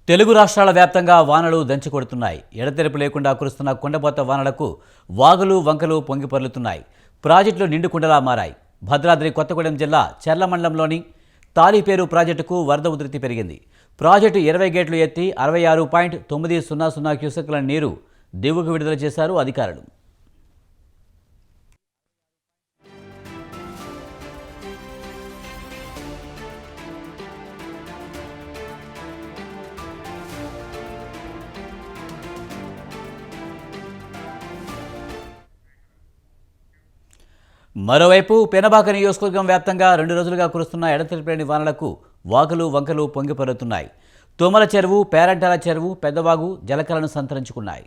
తెలుగు రాష్ట్రాల వ్యాప్తంగా వానలు దంచికొడుతున్నాయి. ఎడతెరిపి లేకుండా కురుస్తున్న కొండపోత వానలకు వాగులు వంకలు పొంగిపొర్లుతున్నాయి. ప్రాజెక్టులు నిండుకుండలా మారాయి. భద్రాద్రి కొత్తగూడెం జిల్లా చర్ల మండలంలోని తాలిపేరు ప్రాజెక్టుకు వరద ఉధృతి పెరిగింది. ప్రాజెక్టు 20 గేట్లు ఎత్తి 66.900 క్యూసెక్ల నీరు దిగువకు విడుదల చేశారు అధికారులు. మరోవైపు పెనబాక నియోజకవర్గం వ్యాప్తంగా 2 రోజులుగా కురుస్తున్న ఎడతెరిపిలేని వానలకు వాగులు వంకలు పొంగిపొర్లుతున్నాయి. తుమ్మల చెరువు, పేరంటాల చెరువు, పెద్దవాగు జలకలను సంతరించుకున్నాయి.